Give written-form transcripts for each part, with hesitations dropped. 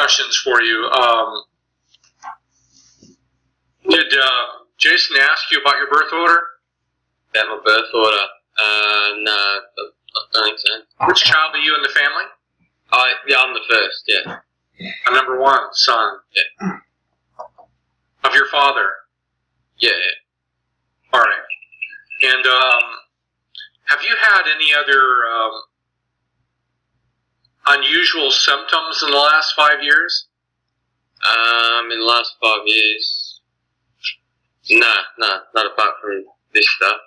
questions for you. Did Jason ask you about your birth order? About my birth order? No, I don't think so. Which child are you in the family? Yeah, I'm the first, yeah. Number one, son. Yeah. Of your father? Yeah. All right. And have you had any other unusual symptoms in the last 5 years? In the last 5 years, no, not apart from this stuff.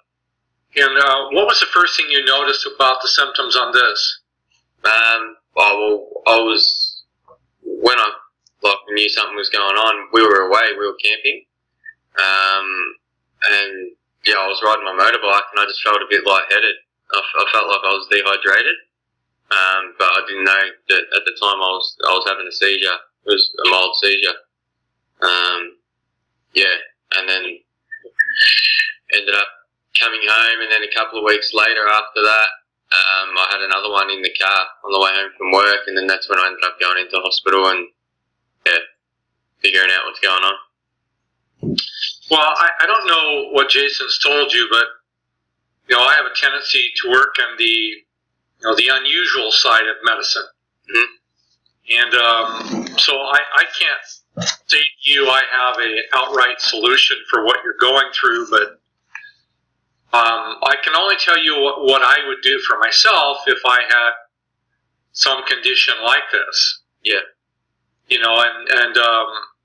And what was the first thing you noticed about the symptoms on this? When I knew something was going on, we were away, we were camping, and yeah, I was riding my motorbike and I just felt a bit lightheaded. I felt like I was dehydrated, but I didn't know that at the time I was having a seizure. It was a mild seizure. Yeah, and then ended up coming home, and then a couple of weeks later after that, I had another one in the car on the way home from work, and then that's when I ended up going into hospital and figuring out what's going on. Well, I don't know what Jason's told you, but I have a tendency to work on the the unusual side of medicine, and so I can't say to you I have an outright solution for what you're going through, but I can only tell you what I would do for myself if I had some condition like this. Yeah. And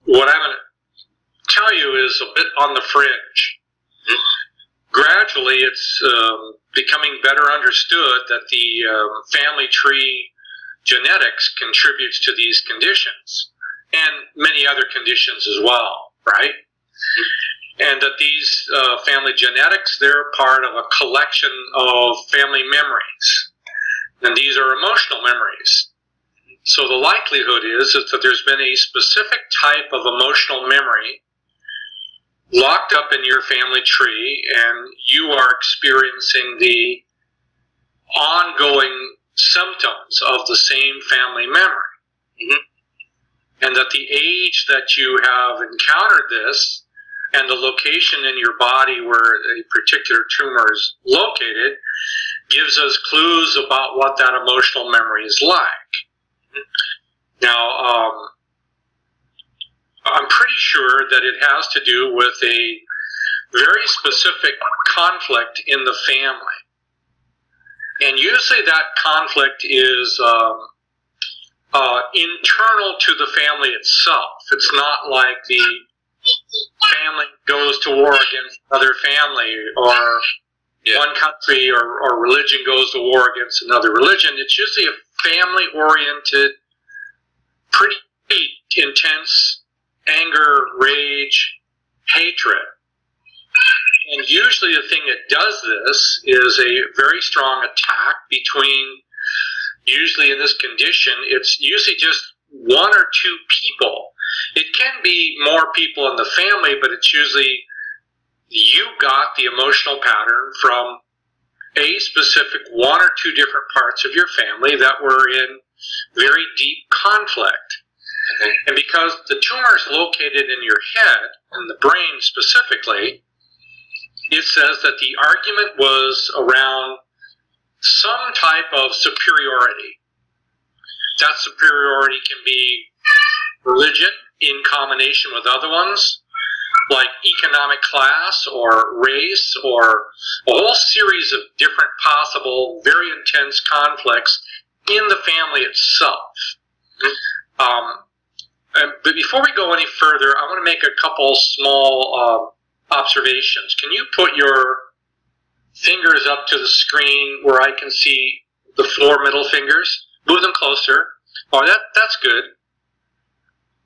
what I'm going to tell you is a bit on the fringe. Gradually, it's becoming better understood that the family tree genetics contributes to these conditions, and many other conditions as well, right? And that these family genetics, they're part of a collection of family memories. And these are emotional memories. So the likelihood is that there's been a specific type of emotional memory locked up in your family tree, and you are experiencing the ongoing symptoms of the same family memory. And that the age that you have encountered this and the location in your body where a particular tumor is located gives us clues about what that emotional memory is like. Now, I'm pretty sure that it has to do with a very specific conflict in the family. And usually that conflict is internal to the family itself. It's not like the family goes to war against another family, or one country or religion goes to war against another religion. It's usually a family-oriented, pretty intense anger, rage, hatred. And usually the thing that does this is a very strong attack between, usually in this condition, it's usually just one or two people. It can be more people in the family, but it's usually you got the emotional pattern from a specific one or two different parts of your family that were in very deep conflict. And because the tumor is located in your head, in the brain specifically, it says that the argument was around some type of superiority. That superiority can be religion in combination with other ones, like economic class or race, or a whole series of different possible, very intense conflicts in the family itself. But before we go any further, I want to make a couple small observations. Can you put your fingers up to the screen where I can see the 4 middle fingers? Move them closer. Oh, that's good.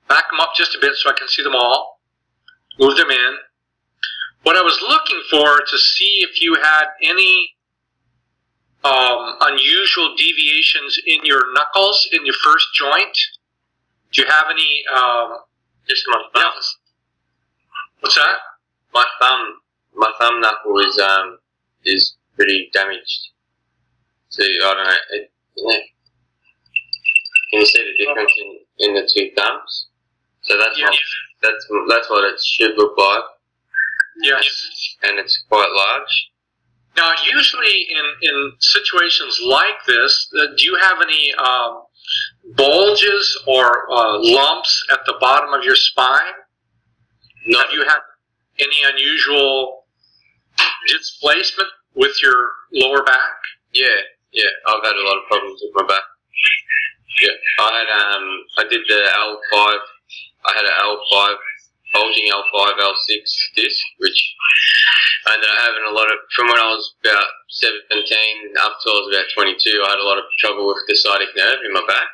Back them up just a bit so I can see them all. Move them in. What I was looking for to see if you had any unusual deviations in your knuckles, in your first joint. Do you have any? Just my thumb. What's that? My thumb knuckle is pretty damaged. So I don't know. Can you see the difference in the two thumbs. So that's Yeah. that's what it should look like. Yes. And it's quite large. Now, usually in situations like this, do you have any bulges or lumps at the bottom of your spine? No. Have you had any unusual displacement with your lower back? Yeah. I've had a lot of problems with my back. Yeah. I did the L5. I had an L5, bulging L5, L6 disc, which I ended up having a lot of, from when I was about 17 up till I was about 22, I had a lot of trouble with the sciatic nerve in my back,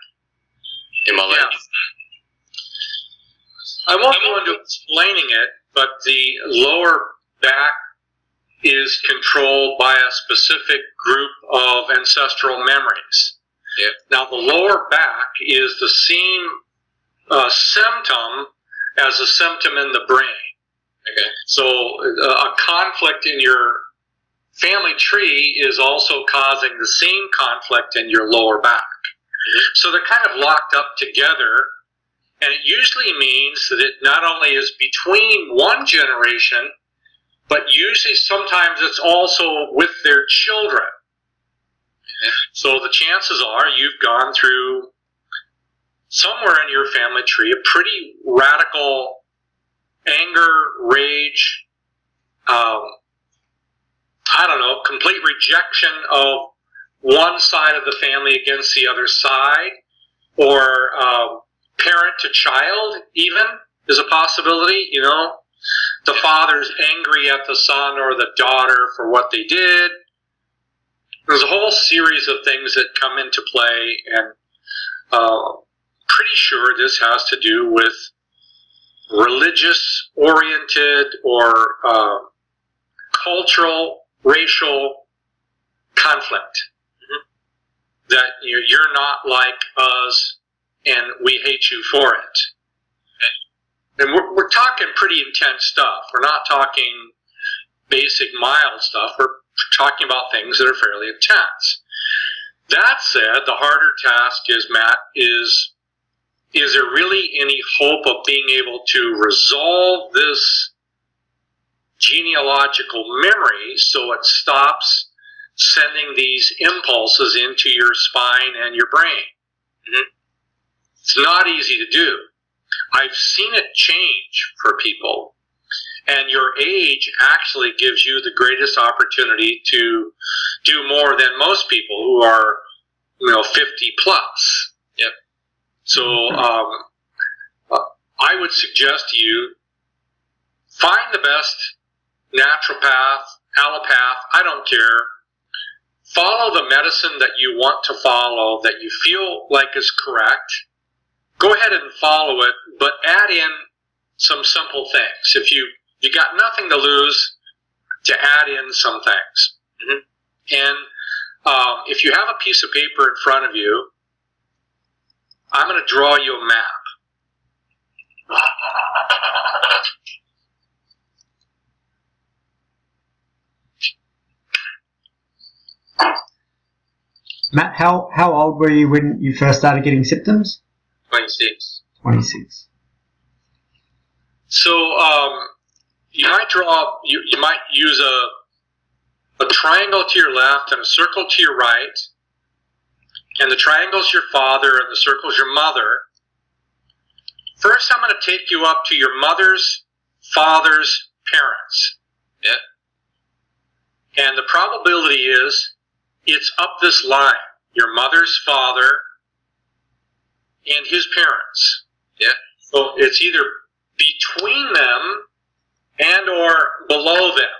in my leg. Yeah. I won't go into explaining it, but the lower back is controlled by a specific group of ancestral memories. Yeah. Now, the lower back is the same symptom as a symptom in the brain. Okay. So a conflict in your family tree is also causing the same conflict in your lower back. Mm-hmm. So they're kind of locked up together, and it usually means that it not only is between one generation, but usually sometimes it's also with their children. Mm-hmm. So the chances are you've gone through somewhere in your family tree a pretty radical anger, rage, complete rejection of one side of the family against the other side, or parent to child even is a possibility. You know, the father's angry at the son or the daughter for what they did. There's a whole series of things that come into play, and pretty sure this has to do with religious-oriented or cultural, racial conflict. Mm-hmm. That you're not like us, and we hate you for it. And we're talking pretty intense stuff. We're not talking basic, mild stuff. We're talking about things that are fairly intense. That said, the harder task is, Matt, is there really any hope of being able to resolve this genealogical memory so it stops sending these impulses into your spine and your brain? Mm-hmm. It's not easy to do. I've seen it change for people, and your age actually gives you the greatest opportunity to do more than most people who are, 50 plus. Yep. So I would suggest to you, find the best naturopath, allopath, I don't care. Follow the medicine that you want to follow, that you feel like is correct. Go ahead and follow it, but add in some simple things. If you got nothing to lose, to add in some things. Mm-hmm. And if you have a piece of paper in front of you, I'm going to draw you a map. Matt, how old were you when you first started getting symptoms? 26. 26. So you might draw. You might use a triangle to your left and a circle to your right, and the triangle's your father and the circle's your mother. First, I'm going to take you up to your mother's father's parents. Yeah. And the probability is it's up this line. Your mother's father and his parents. Yeah. So it's either between them and or below them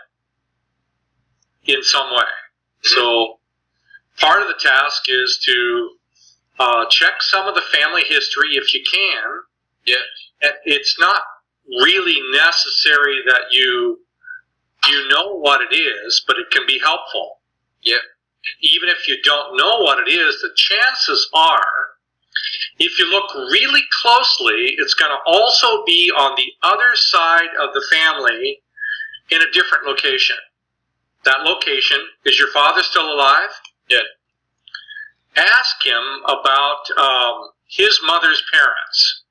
in some way. Mm-hmm. So part of the task is to check some of the family history if you can. Yeah. It's not really necessary that you know what it is, but it can be helpful. Yeah. Even if you don't know what it is, the chances are, if you look really closely, it's going to also be on the other side of the family in a different location. That location, is your father still alive? Yeah. Ask him about his mother's parents.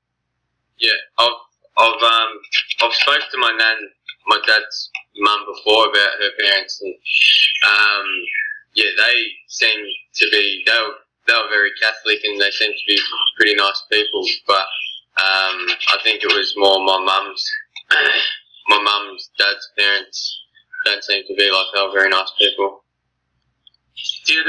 Yeah, I've spoken to my dad's mum before about her parents, and yeah, they seem to be they were very Catholic, and they seem to be pretty nice people. But I think it was more my mum's dad's parents don't seem to be like they were very nice people. Did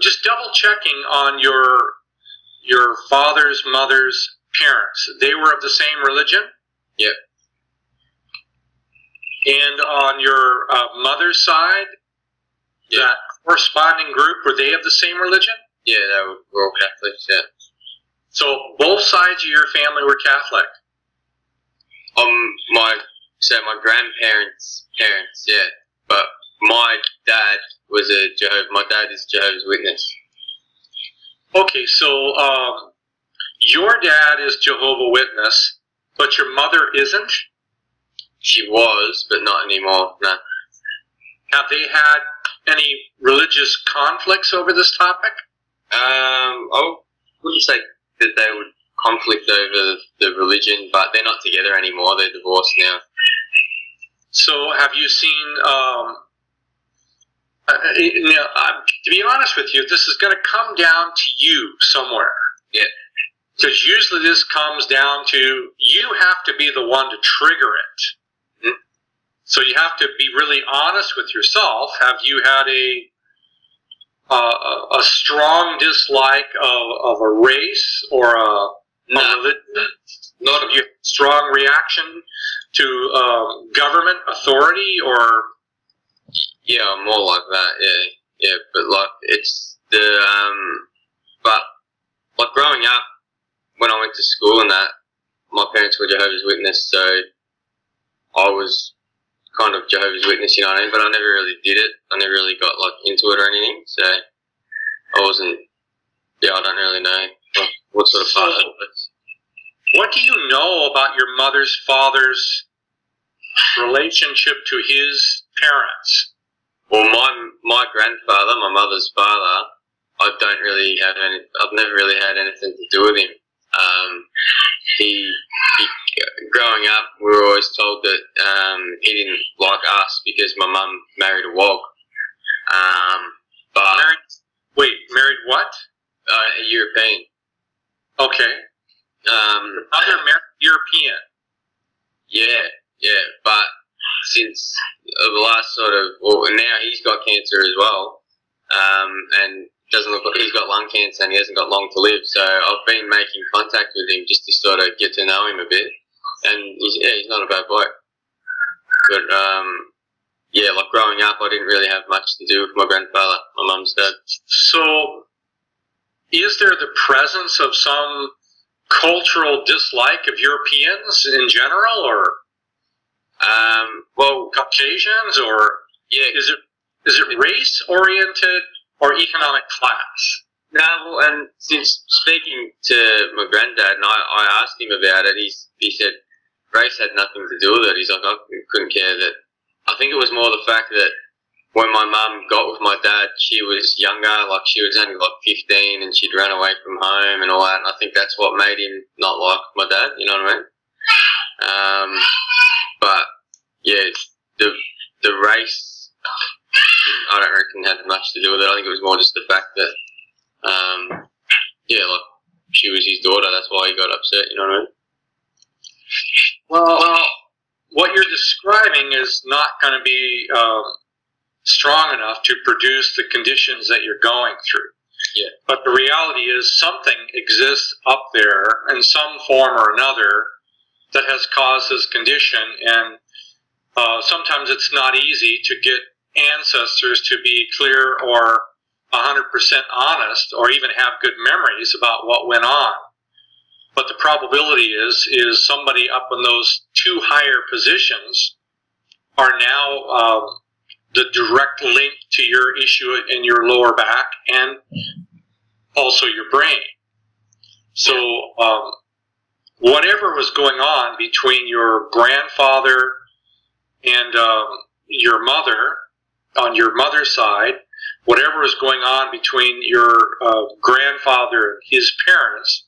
just double checking on your father's mother's parents? They were of the same religion? Yep. And on your mother's side, that corresponding group, were they of the same religion? Yeah, they were all Catholics, yeah. So both sides of your family were Catholic? My grandparents' parents, yeah. But my dad was my dad is Jehovah's Witness. Okay, so your dad is Jehovah's Witness, but your mother isn't? She was, but not anymore, no. Have they had any religious conflicts over this topic? I wouldn't say that they would conflict over the religion, but they're not together anymore. They're divorced now. So have you seen, to be honest with you, this is going to come down to you somewhere. Yeah. Because usually this comes down to you have to be the one to trigger it. Mm-hmm. So you have to be really honest with yourself. Have you had a strong dislike of a race or a religion? Not have you had a strong reaction to government authority or? Yeah, more like that. Yeah. But like it's but like growing up, when I went to school and that, my parents were Jehovah's Witness, so I was kind of Jehovah's Witness, you know what I mean? But I never really did it. I never really got like into it or anything, so I wasn't. Yeah, I don't really know what sort of part of it. What do you know about your mother's father's relationship to his parents? Well, my grandfather, my mother's father, I don't really have any. I've never really had anything to do with him. He growing up, we were always told that he didn't like us because my mum married a wog. But married what? A European. Okay. Other European. Yeah. But since the last now he's got cancer as well, and doesn't look like he's got lung cancer and he hasn't got long to live. So I've been making contact with him just to sort of get to know him a bit, and he's not a bad boy. But like growing up, I didn't really have much to do with my grandfather, my mum's dad. So, is there the presence of some cultural dislike of Europeans in general, or Caucasians, or is it race oriented or economic class? No, and since speaking to my granddad, and I asked him about it, he said race had nothing to do with it. He's like, I couldn't care that. I think it was more the fact that when my mum got with my dad, she was younger, like she was only like 15, and she'd run away from home and all that, and I think that's what made him not like my dad, you know what I mean? But yeah, the race, I don't reckon had much to do with it. I think it was more just the fact that, like she was his daughter. That's why he got upset. You know what I mean? Well, what you're describing is not going to be strong enough to produce the conditions that you're going through. Yeah. But the reality is something exists up there in some form or another that has caused this condition, and sometimes it's not easy to get ancestors to be clear or 100% honest or even have good memories about what went on. But the probability is somebody up in those two higher positions are now the direct link to your issue in your lower back and also your brain. So whatever was going on between your grandfather and your mother on your mother's side, whatever is going on between your grandfather and his parents